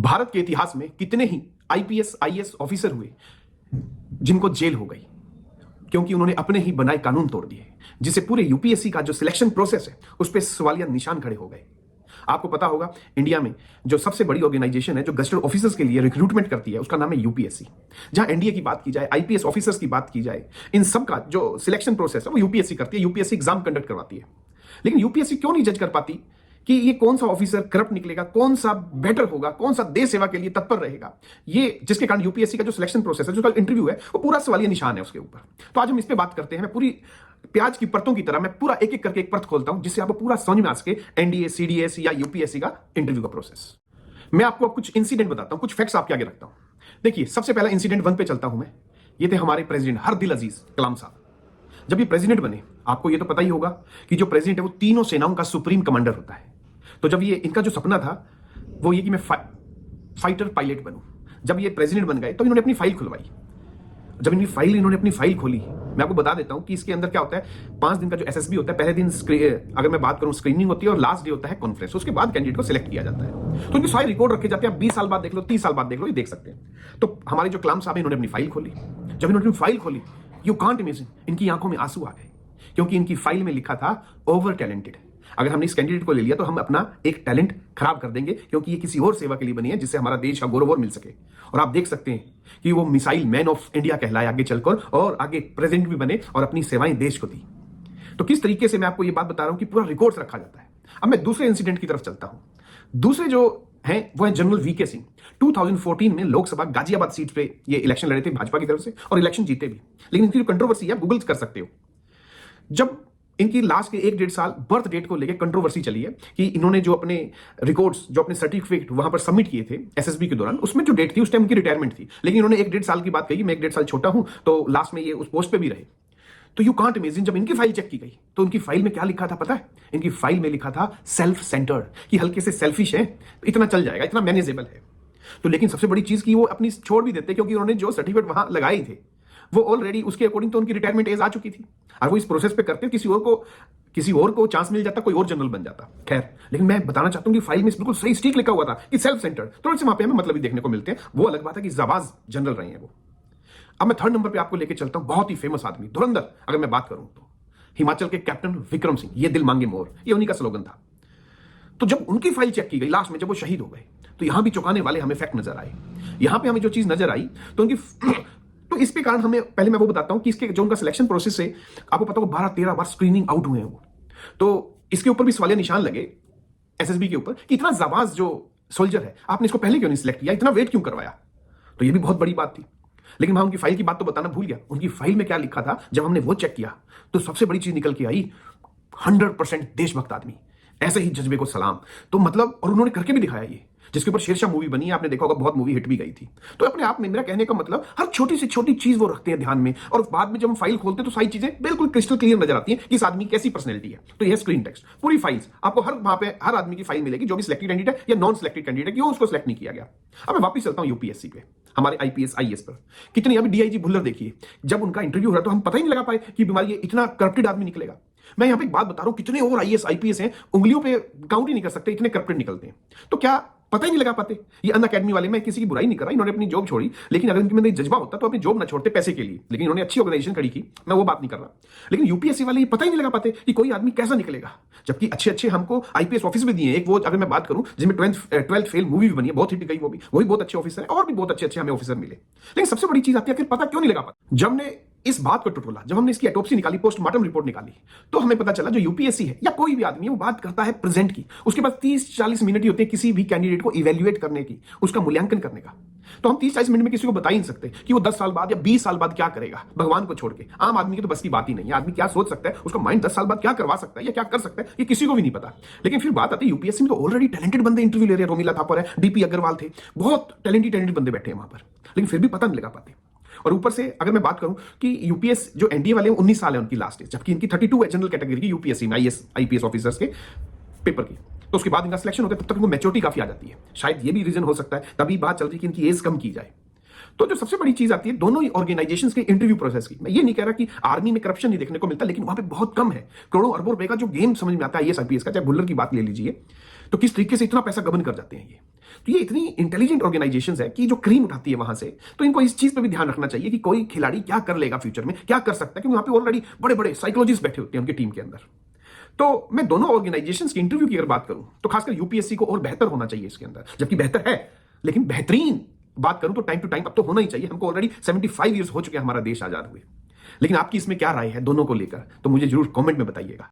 भारत के इतिहास में कितने ही आईपीएस आईएएस ऑफिसर हुए जिनको जेल हो गई क्योंकि उन्होंने अपने ही बनाए कानून तोड़ दिए, जिससे पूरे यूपीएससी का जो सिलेक्शन प्रोसेस है उस पर सवालिया निशान खड़े हो गए। आपको पता होगा इंडिया में जो सबसे बड़ी ऑर्गेनाइजेशन है जो गस्टेड ऑफिसर्स के लिए रिक्रूटमेंट करती है उसका नाम है यूपीएससी। जहां एनडीए की बात की जाए, आईपीएस ऑफिसर्स की बात की जाए, इन सब का जो सिलेक्शन प्रोसेस है वो यूपीएससी करती है। यूपीएससी एग्जाम कंडक्ट करवाती है। लेकिन यूपीएससी क्यों नहीं जज कर पाती कि ये कौन सा ऑफिसर करप्ट निकलेगा, कौन सा बेटर होगा, कौन सा देश सेवा के लिए तत्पर रहेगा, ये जिसके कारण यूपीएससी का जो सिलेक्शन प्रोसेस है, जो इंटरव्यू है, वो पूरा सवालिया निशान है उसके ऊपर। तो आज हम इस पे बात करते हैं। मैं पूरी प्याज की परतों की तरह मैं पूरा एक एक करके एक परत खोलता हूं जिससे आपको पूरा समझ में आ सके एनडीए, सीडीएस या यूपीएससी का इंटरव्यू का प्रोसेस। मैं आपको कुछ इंसिडेंट बताता हूं, कुछ फैक्ट्स आपके आगे रखता हूं। देखिए, सबसे पहला इंसिडेंट 1 पे चलता हूं मैं। ये थे हमारे प्रेसिडेंट हरदिल अजीज कलाम साहब। जब ये प्रेसिडेंट बने, आपको ये तो पता ही होगा कि जो प्रेसिडेंट है वो तीनों सेनाओं का सुप्रीम कमांडर होता है। तो जब ये इनका जो सपना था वो ये कि मैं फाइटर पायलट बनूं। जब ये प्रेसिडेंट बन गए तो इन्होंने अपनी फाइल खुलवाई। जब इन्होंने अपनी फाइल खोली, मैं आपको बता देता हूं कि इसके अंदर क्या होता है। 5 दिन का जो एसएसबी होता है, पहले दिन अगर मैं बात करूं स्क्रीनिंग होती है और लास्ट डे होता है कॉन्फ्रेंस। उसके बाद कैंडिडेट को सिलेक्ट किया जाता है। तो इनके सारे रिकॉर्ड रखे जाते हैं। आप 20 साल बाद देख लो, 30 साल बाद देख लो, ये देख सकते हैं। तो हमारे जो कलाम साहब इन्होंने अपनी फाइल खोली। जब इन्होंने अपनी फाइल खोली, यू कांट इमेजिन, इनकी आंखों में आंसू आ गए क्योंकि इनकी फाइल में लिखा था ओवर टैलेंटेड। अगर हमने इस कैंडिडेट को ले लिया तो हम अपना एक टैलेंट खराब कर देंगे क्योंकि ये किसी और सेवा के लिए बनी है जिससे हमारा देश का गौरव और मिल सके। और आप देख सकते हैं कि वो मिसाइल मैन ऑफ इंडिया कहलाए आगे चलकर और आगे प्रेसिडेंट भी बने और अपनी सेवाएं देश को दी। तो किस तरीके से मैं आपको ये बात बता रहा हूं कि पूरा रिकॉर्ड्स रखा जाता है। अब मैं दूसरे इंसिडेंट की तरफ चलता हूं। दूसरे जो हैं वो है जनरल वीके सिंह। 2014 में लोकसभा गाजियाबाद सीट पे ये इलेक्शन लड़े थे भाजपा की तरफ से और इलेक्शन जीते भी। लेकिन इनकी जो कंट्रोवर्सी है, आप गूगल कर सकते हो। जब इनकी लास्ट के 1-1.5 साल बर्थ डेट को लेकर कंट्रोवर्सी चली है कि इन्होंने जो अपने रिकॉर्ड्स, जो अपने सर्टिफिकेट वहां पर सबमिट किए थे एसएसबी के दौरान, उसमें जो डेट थी उस टाइम की रिटायरमेंट थी। लेकिन इन्होंने 1-1.5 साल की बात कही, मैं 1-1.5 साल छोटा हूं, तो लास्ट में ये उस पोस्ट पे भी रहे। तो यू कांट इमेजिन, जब इनकी फाइल चेक की गई तो उनकी फाइल में क्या लिखा था पता है? इनकी फाइल में लिखा था सेल्फ सेंटर्ड, कि हल्के से सेल्फिश है, इतना चल जाएगा, इतना मैनेजेबल है। तो लेकिन सबसे बड़ी चीज की वो अपनी छोड़ भी देते क्योंकि उन्होंने जो सर्टिफिकेट वहां लगाए थे वो ऑलरेडी उसके अकॉर्डिंग तो उनकी रिटायरमेंट एज आ चुकी थी और वो इस प्रोसेस पे करते किसी और को चांस मिल जाता, कोई और जनरल बन जाता। खैर, लेकिन मैं बताना चाहता हूं कि फाइल में बिल्कुल सही स्टिक लिखा हुआ था कि सेल्फ सेंटर्ड। थोड़े से वहां पे हमें मतलब ही देखने को मिलते हैं। वो अलग बात है कि जाबाज जनरल रहे हैं वो। अब मैं 3rd नंबर पे आपको लेके चलता हूं, बहुत ही फेमस आदमी, धुरंधर अगर मैं बात करूं तो हिमाचल के कैप्टन विक्रम सिंह। ये दिल मांगे मोर, ये उन्हीं का स्लोगन था। तो जब उनकी फाइल चेक की गई लास्ट में, जब वो शहीद हो गए, तो यहां भी चौंकाने वाले हमें फैक्ट नजर आए। यहां पे हमें जो चीज नजर आई तो उनकी तो इस पे कारण हमें पहले मैं वो बताता हूं कि इसके जो उनका सिलेक्शन प्रोसेस है, आपको पता होगा 12-13 बार स्क्रीनिंग आउट हुए हैं वो। तो इसके ऊपर भी सवालिया निशान लगे एसएसबी के ऊपर कि इतना जाबाज जो सोल्जर है, आपने इसको पहले क्यों नहीं सिलेक्ट किया, इतना वेट क्यों करवाया। तो ये भी बहुत बड़ी बात थी। लेकिन मैं उनकी फाइल की बात तो बताना भूल गया। उनकी फाइल में क्या लिखा था, जब हमने वो चेक किया तो सबसे बड़ी चीज निकल के आई, 100% देशभक्त आदमी, ऐसे ही जज्बे को सलाम। तो मतलब, और उन्होंने करके भी दिखाया ये, जिसके ऊपर शेरशाह मूवी बनी है, आपने देखा होगा, बहुत मूवी हिट भी गई थी। तो अपने आप में मेरा कहने का मतलब, हर छोटी से छोटी चीज वो रखते हैं ध्यान में और बाद में जब हम फाइल खोलते हैं तो सारी चीजें बिल्कुल क्रिस्टल क्लियर नजर आती हैं कि इस आदमी की कैसी पर्सनैलिटी है। तो यह स्क्रीन टेक्स्ट पूरी फाइल्स आपको वहां पे हर आदमी की फाइल मिलेगी, जो भी सिलेक्टेड कैंडिडेट है या नॉन सिलेक्टेड कैंडिडेट है, क्यों उसको सिलेक्ट नहीं किया गया। अब मैं वापस चलता हूं यूपीएससी पे, हमारे आईपीएस आईएएस पर। कितनी अभी डीआईजी भुल्लर देखिए, जब उनका इंटरव्यू हो रहा तो हम पता ही नहीं लगा पाए कि बीमारी इतना करप्टेड आदमी निकलेगा। मैं यहां पे एक बात बता रहा हूं, कितने और आईएएस आईपीएस हैं, उंगलियों पे काउंट ही नहीं कर सकते, इतने करप्टेड निकलते हैं। तो क्या पता ही नहीं लगा पाते। ये अन अकेडमी वाले, मैं किसी की बुराई नहीं कर रहा, इन्होंने अपनी जॉब छोड़ी, लेकिन अगर इनके अंदर जज्बा होता तो अपनी जॉब ना छोड़ते पैसे के लिए। लेकिन इन्होंने अच्छी ऑर्गेनाइजेशन खड़ी की, मैं वो बात नहीं कर रहा। लेकिन यूपीएससी वाले ये पता ही नहीं लगा पाते कि कोई आदमी कैसा निकलेगा, जबकि अच्छे हमको आईपीएस ऑफिस भी दिए। एक वो अगर मैं बात करूं जिसमें 12th फेल मूवी भी बनी है, बहुत हिट गई, वो भी वही बहुत अच्छे ऑफिसर है और भी बहुत अच्छे हमें ऑफिसर मिले। लेकिन सबसे बड़ी चीज आती है, पता क्यों नहीं लगा पाता। जब ने इस बात को टटोला, जब हमने इसकी ऑटोप्सी निकाली, पोस्टमार्टम रिपोर्ट निकाली, तो हमें पता चला जो यूपीएससी है या कोई भी आदमी है वो बात करता है प्रेजेंट की। उसके पास 30-40 मिनट ही होते हैं किसी भी कैंडिडेट को इवेल्युएट करने की, उसका मूल्यांकन करने का। तो हम 30-40 मिनट में किसी को बता ही नहीं सकते कि वो 10 साल बाद या 20 साल बाद क्या करेगा, भगवान को छोड़ के। आम आदमी की तो बस की बात ही नहीं है। आदमी क्या सोच सकता है, उसका माइंड 10 साल बाद क्या करवा सकता है या क्या कर सकता है, ये किसी को भी नहीं पता। लेकिन फिर बात आती है यूपीएससी में तो ऑलरेडी टैलेंटेड बंदे इंटरव्यू ले रहे हैं। रोमिला थापर है, डीपी अग्रवाल थे, बहुत टैलेंटेड बंदे बैठे हैं वहां पर, लेकिन फिर भी पता नहीं लगा पाते। और ऊपर से अगर मैं बात करूं कि यूपीएस जो एनडीए वाले हैं 19 साल है उनकी लास्ट एज, जबकि इनकी 32 है जनरल कैटेगरी की यूपीएससी में आईपीएस ऑफिसर्स के पेपर की। तो उसके बाद इनका सिलेक्शन होता है, तब तक इनको मैच्योरिटी काफी आ जाती है। शायद ये भी रीजन हो सकता है, तभी बात चल रही है कि इनकी एज कम की जाए। तो जो सबसे बड़ी चीज आती है दोनों ही ऑर्गेनाइजेशंस के इंटरव्यू प्रोसेस की। मैं ये नहीं कह रहा कि आर्मी में करप्शन नहीं देखने को मिलता, लेकिन वहां पे बहुत कम है। करोड़ों अरबों रुपए का जो गेम समझ में आता है आईएएस आईपीएस का, चाहे भुल्लर की बात ले लीजिए, तो किस तरीके से इतना पैसा गबन कर जाते हैं ये। तो ये इतनी इंटेलिजेंट ऑर्गेनाइजेशंस है कि जो क्रीम उठाती है वहां से, तो इनको इस चीज पे भी ध्यान रखना चाहिए कि कोई खिलाड़ी क्या कर लेगा फ्यूचर में, क्या कर सकता है, क्योंकि वहां पे ऑलरेडी बड़े बड़े साइकोलॉजिस्ट बैठे होते हैं उनकी टीम के अंदर। तो मैं दोनों ऑर्गेनाइजेशंस की इंटरव्यू की अगर बात करूं तो खासकर यूपीएससी को और बेहतर होना चाहिए इसके अंदर, जबकि बेहतर है, लेकिन बेहतरीन बात करूं तो टाइम टू टाइम अब तो होना ही चाहिए। हमको ऑलरेडी 75 ईयर्स हो चुके हैं हमारा देश आजाद हुए। लेकिन आपकी इसमें क्या राय है दोनों को लेकर, तो मुझे जरूर कमेंट में बताइएगा।